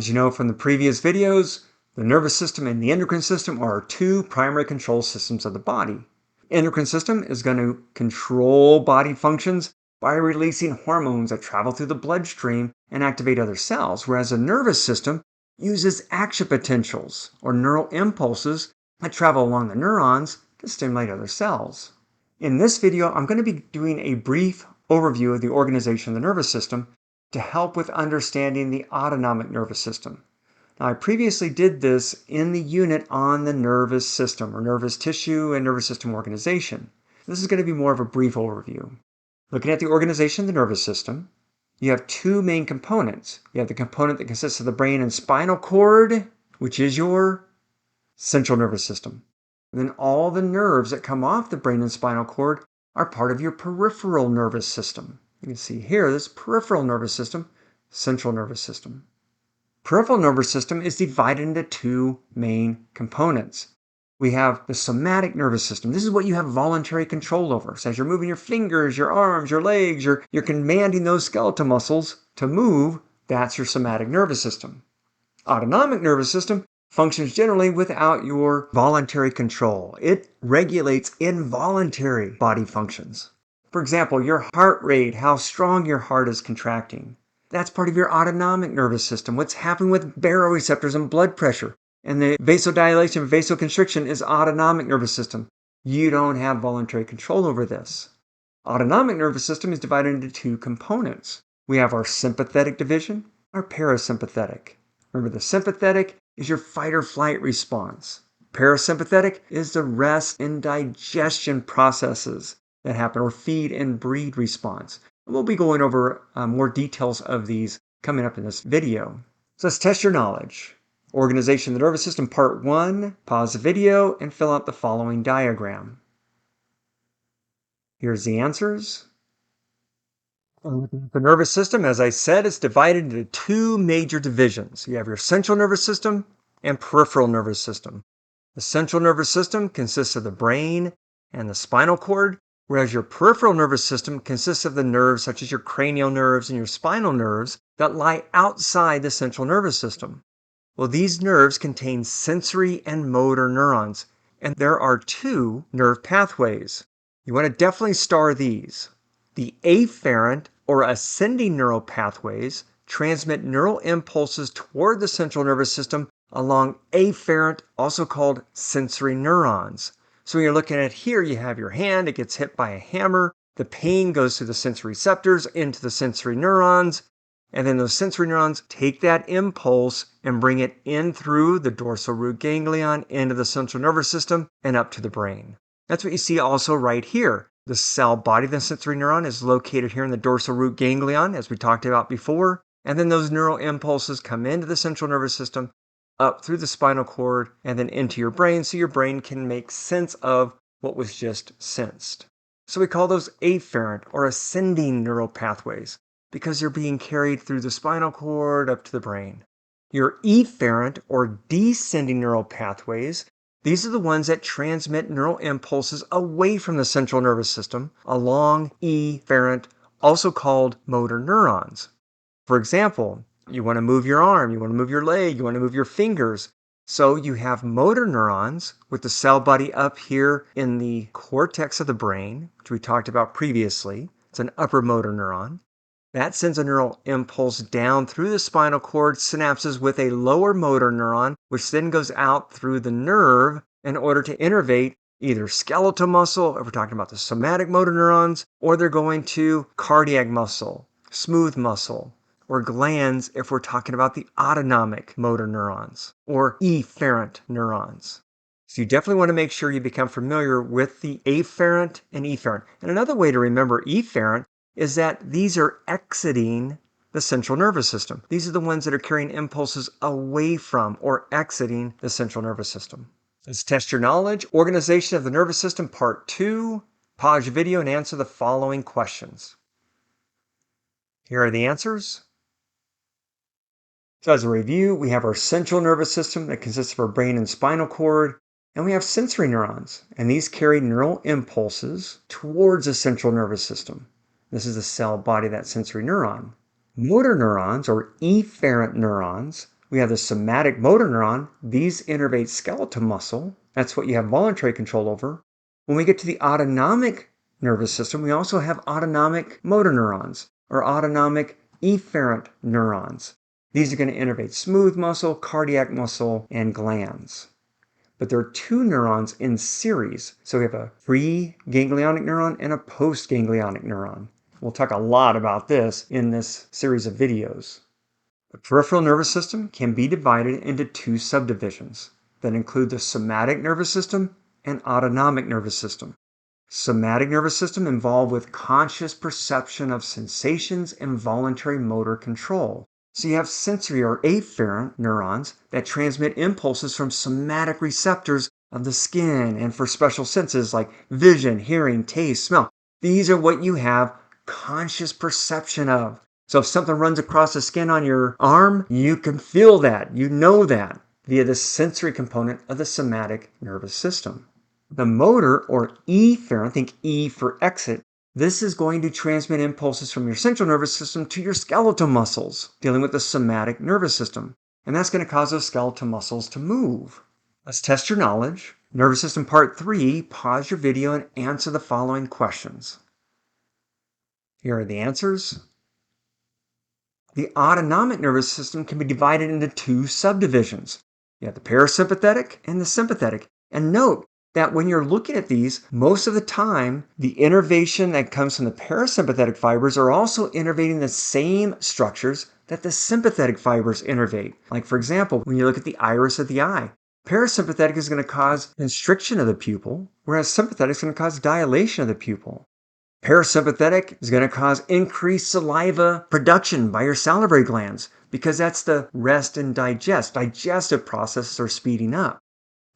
As you know from the previous videos, the nervous system and the endocrine system are our two primary control systems of the body. Endocrine system is going to control body functions by releasing hormones that travel through the bloodstream and activate other cells, whereas the nervous system uses action potentials or neural impulses that travel along the neurons to stimulate other cells. In this video, I'm going to be doing a brief overview of the organization of the nervous system to help with understanding the autonomic nervous system. Now, I previously did this in the unit on the nervous system or nervous tissue and nervous system organization. This is going to be more of a brief overview. Looking at the organization of the nervous system, you have two main components. You have the component that consists of the brain and spinal cord, which is your central nervous system. And then all the nerves that come off the brain and spinal cord are part of your peripheral nervous system. You can see here this peripheral nervous system, central nervous system. Peripheral nervous system is divided into two main components. We have the somatic nervous system. This is what you have voluntary control over. So as you're moving your fingers, your arms, your legs, you're commanding those skeletal muscles to move. That's your somatic nervous system. Autonomic nervous system functions generally without your voluntary control. It regulates involuntary body functions. For example, your heart rate, how strong your heart is contracting. That's part of your autonomic nervous system. What's happening with baroreceptors and blood pressure. And the vasodilation, vasoconstriction is autonomic nervous system. You don't have voluntary control over this. Autonomic nervous system is divided into two components. We have our sympathetic division, our parasympathetic. Remember, the sympathetic is your fight or flight response. Parasympathetic is the rest and digestion processes that happen, or feed and breed response. We'll be going over more details of these coming up in this video. So let's test your knowledge. Organization of the nervous system, part 1. Pause the video and fill out the following diagram. Here's the answers. The nervous system, as I said, is divided into two major divisions. You have your central nervous system and peripheral nervous system. The central nervous system consists of the brain and the spinal cord, whereas your peripheral nervous system consists of the nerves such as your cranial nerves and your spinal nerves that lie outside the central nervous system. Well, these nerves contain sensory and motor neurons, and there are two nerve pathways. You want to definitely star these. The afferent or ascending neural pathways transmit neural impulses toward the central nervous system along afferent, also called sensory neurons. So when you're looking at here, you have your hand, it gets hit by a hammer, the pain goes through the sensory receptors into the sensory neurons, and then those sensory neurons take that impulse and bring it in through the dorsal root ganglion into the central nervous system and up to the brain. That's what you see also right here. The cell body of the sensory neuron is located here in the dorsal root ganglion, as we talked about before, and then those neural impulses come into the central nervous system, up through the spinal cord, and then into your brain, so your brain can make sense of what was just sensed. So we call those afferent or ascending neural pathways because they're being carried through the spinal cord up to the brain. Your efferent or descending neural pathways, these are the ones that transmit neural impulses away from the central nervous system along efferent, also called motor neurons. For example, you want to move your arm, you want to move your leg, you want to move your fingers. So you have motor neurons with the cell body up here in the cortex of the brain, which we talked about previously. It's an upper motor neuron. That sends a neural impulse down through the spinal cord synapses with a lower motor neuron, which then goes out through the nerve in order to innervate either skeletal muscle, if we're talking about the somatic motor neurons, or they're going to cardiac muscle, smooth muscle, or glands if we're talking about the autonomic motor neurons, or efferent neurons. So you definitely want to make sure you become familiar with the afferent and efferent. And another way to remember efferent is that these are exiting the central nervous system. These are the ones that are carrying impulses away from or exiting the central nervous system. Let's test your knowledge. Organization of the nervous system, part 2. Pause your video and answer the following questions. Here are the answers. So as a review, we have our central nervous system that consists of our brain and spinal cord, and we have sensory neurons, and these carry neural impulses towards the central nervous system. This is the cell body of that sensory neuron. Motor neurons, or efferent neurons, We have the somatic motor neuron. These innervate skeletal muscle. That's what you have voluntary control over. When we get to the autonomic nervous system, we also have autonomic motor neurons, or autonomic efferent neurons. These are going to innervate smooth muscle, cardiac muscle, and glands. But there are two neurons in series. So we have a pre-ganglionic neuron and a post-ganglionic neuron. We'll talk a lot about this in this series of videos. The peripheral nervous system can be divided into two subdivisions that include the somatic nervous system and autonomic nervous system. Somatic nervous system involved with conscious perception of sensations and voluntary motor control. So you have sensory or afferent neurons that transmit impulses from somatic receptors of the skin and for special senses like vision, hearing, taste, smell. These are what you have conscious perception of. So if something runs across the skin on your arm, you can feel that, you know that, via the sensory component of the somatic nervous system. The motor, or efferent, think E for exit, this is going to transmit impulses from your central nervous system to your skeletal muscles, dealing with the somatic nervous system. And that's going to cause those skeletal muscles to move. Let's test your knowledge. Nervous system part 3, pause your video and answer the following questions. Here are the answers. The autonomic nervous system can be divided into two subdivisions. You have the parasympathetic and the sympathetic. And note that when you're looking at these, most of the time, the innervation that comes from the parasympathetic fibers are also innervating the same structures that the sympathetic fibers innervate. Like, for example, when you look at the iris of the eye, parasympathetic is going to cause constriction of the pupil, whereas sympathetic is going to cause dilation of the pupil. Parasympathetic is going to cause increased saliva production by your salivary glands because that's the rest and digest. Digestive processes are speeding up.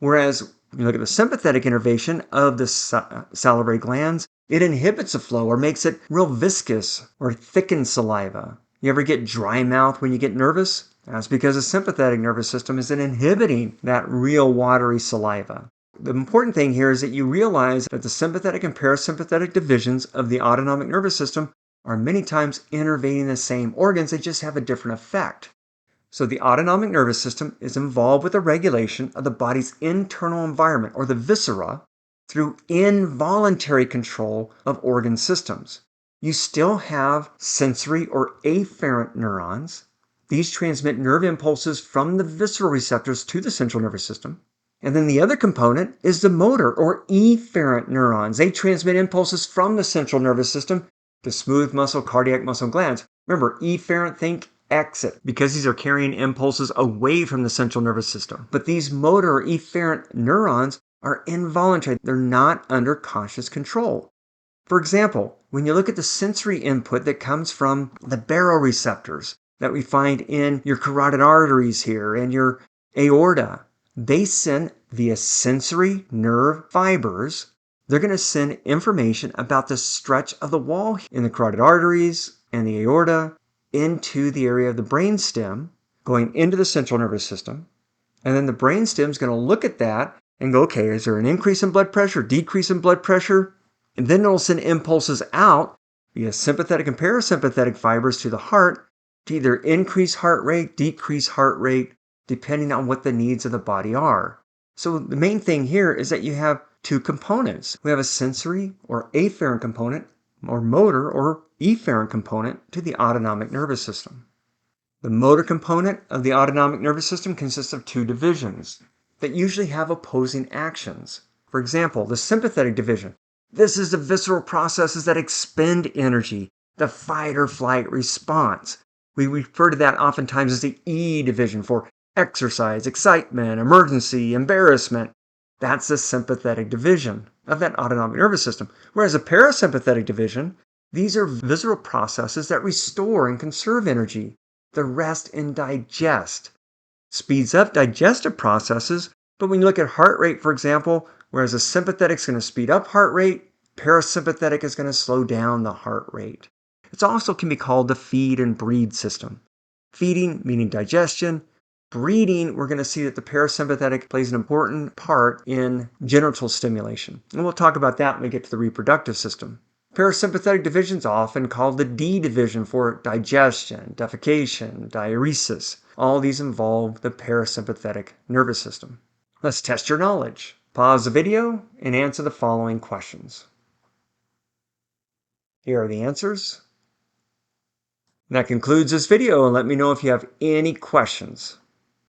Whereas when you look at the sympathetic innervation of the salivary glands, it inhibits the flow or makes it real viscous or thickens saliva. You ever get dry mouth when you get nervous? That's because the sympathetic nervous system is inhibiting that real watery saliva. The important thing here is that you realize that the sympathetic and parasympathetic divisions of the autonomic nervous system are many times innervating the same organs, they just have a different effect. So the autonomic nervous system is involved with the regulation of the body's internal environment, or the viscera, through involuntary control of organ systems. You still have sensory or afferent neurons. These transmit nerve impulses from the visceral receptors to the central nervous system. And then the other component is the motor or efferent neurons. They transmit impulses from the central nervous system to smooth muscle, cardiac muscle, glands. Remember, efferent, think exit, because these are carrying impulses away from the central nervous system. But these motor or efferent neurons are involuntary. They're not under conscious control. For example, when you look at the sensory input that comes from the baroreceptors that we find in your carotid arteries here and your aorta, they send via sensory nerve fibers, they're going to send information about the stretch of the wall in the carotid arteries and the aorta into the area of the brainstem, going into the central nervous system. And then the brainstem is going to look at that and go, okay, is there an increase in blood pressure, decrease in blood pressure? And then it'll send impulses out via sympathetic and parasympathetic fibers to the heart to either increase heart rate, decrease heart rate, depending on what the needs of the body are. So the main thing here is that you have two components. We have a sensory or afferent component, or motor or efferent component to the autonomic nervous system. The motor component of the autonomic nervous system consists of two divisions that usually have opposing actions. For example, the sympathetic division. This is the visceral processes that expend energy, the fight or flight response. We refer to that oftentimes as the E division for exercise, excitement, emergency, embarrassment. That's the sympathetic division of that autonomic nervous system. Whereas the parasympathetic division, these are visceral processes that restore and conserve energy, the rest and digest. Speeds up digestive processes, but when you look at heart rate, for example, whereas the sympathetic is going to speed up heart rate, parasympathetic is going to slow down the heart rate. It also can be called the feed and breed system. Feeding, meaning digestion. Breeding, we're going to see that the parasympathetic plays an important part in genital stimulation. And we'll talk about that when we get to the reproductive system. Parasympathetic division is often called the D division for digestion, defecation, diuresis. All these involve the parasympathetic nervous system. Let's test your knowledge. Pause the video and answer the following questions. Here are the answers. That concludes this video, and let me know if you have any questions.